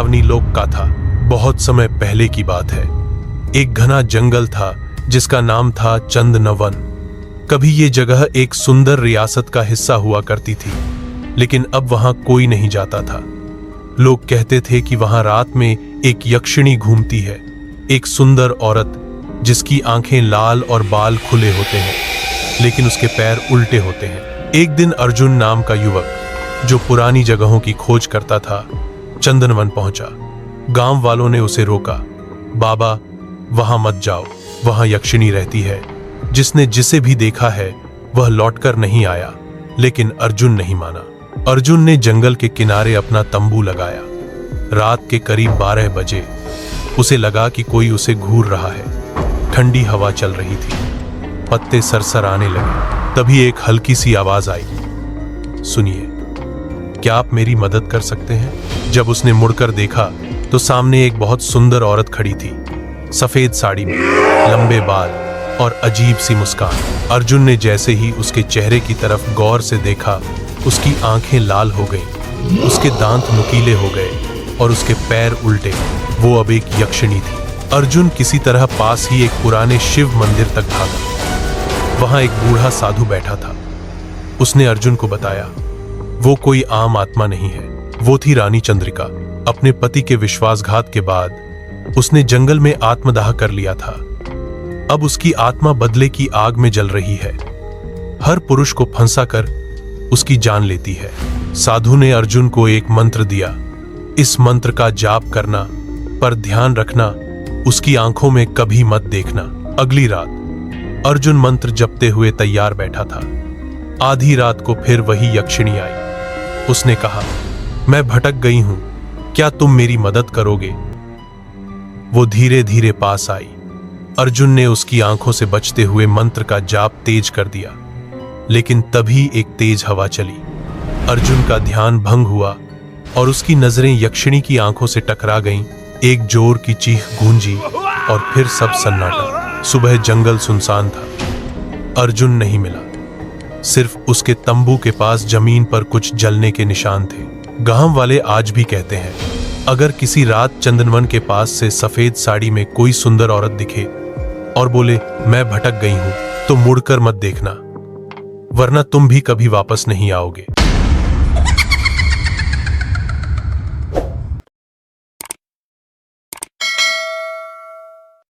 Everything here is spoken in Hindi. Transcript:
डरावनी लोक गाथा। बहुत समय पहले की बात है। एक घना जंगल था जिसका नाम था चंदनवन। कभी ये जगह एक सुंदर रियासत का हिस्सा हुआ करती थी, लेकिन अब वहां कोई नहीं जाता था। लोग कहते थे कि वहां रात में एक यक्षिणी घूमती है, एक सुंदर औरत जिसकी आंखें लाल और बाल खुले होते हैं, लेकिन उसके पैर उल्टे होते हैं। एक दिन अर्जुन नाम का युवक, जो पुरानी जगहों की खोज करता था, चंदनवन पहुंचा। गांव वालों ने उसे रोका। बाबा, वहां मत जाओ, वहां यक्षिणी रहती है। जिसने जिसे भी देखा है वह लौटकर नहीं आया। लेकिन अर्जुन नहीं माना। अर्जुन ने जंगल के किनारे अपना तंबू लगाया। रात के करीब 12 बजे उसे लगा कि कोई उसे घूर रहा है। ठंडी हवा चल रही थी, पत्ते सरसराने लगे। तभी एक हल्की सी आवाज आई, सुनिए, क्या आप मेरी मदद कर सकते हैं? जब उसने मुड़कर देखा तो सामने एक बहुत सुंदर औरत खड़ी थी, सफेद साड़ी में, लंबे बाल और अजीब सी मुस्कान। अर्जुन ने जैसे ही उसके चेहरे की तरफ गौर से देखा, उसकी आंखें लाल हो गईं, उसके दांत नुकीले हो गए और उसके पैर उल्टे। वो अब एक यक्षिणी थी। अर्जुन किसी तरह पास ही एक पुराने शिव मंदिर तक भागा। वहां एक बूढ़ा साधु बैठा था। उसने अर्जुन को बताया, वो कोई आम आत्मा नहीं है, वो थी रानी चंद्रिका। अपने पति के विश्वासघात के बाद उसने जंगल में आत्मदाह कर लिया था। अब उसकी आत्मा बदले की आग में जल रही है, हर पुरुष को फंसा कर उसकी जान लेती है। साधु ने अर्जुन को एक मंत्र दिया। इस मंत्र का जाप करना, पर ध्यान रखना, उसकी आंखों में कभी मत देखना। अगली रात अर्जुन मंत्र जपते हुए तैयार बैठा था। आधी रात को फिर वही यक्षिणी आई। उसने कहा, मैं भटक गई हूं, क्या तुम मेरी मदद करोगे? वो धीरे धीरे पास आई। अर्जुन ने उसकी आंखों से बचते हुए मंत्र का जाप तेज कर दिया, लेकिन तभी एक तेज हवा चली। अर्जुन का ध्यान भंग हुआ और उसकी नजरें यक्षिणी की आंखों से टकरा गईं। एक जोर की चीख गूंजी और फिर सब सन्नाटा। सुबह जंगल सुनसान था। अर्जुन नहीं मिला। सिर्फ उसके तंबू के पास जमीन पर कुछ जलने के निशान थे। गांव वाले आज भी कहते हैं, अगर किसी रात चंदनवन के पास से सफेद साड़ी में कोई सुंदर औरत दिखे और बोले, मैं भटक गई हूं, तो मुड़कर मत देखना, वरना तुम भी कभी वापस नहीं आओगे।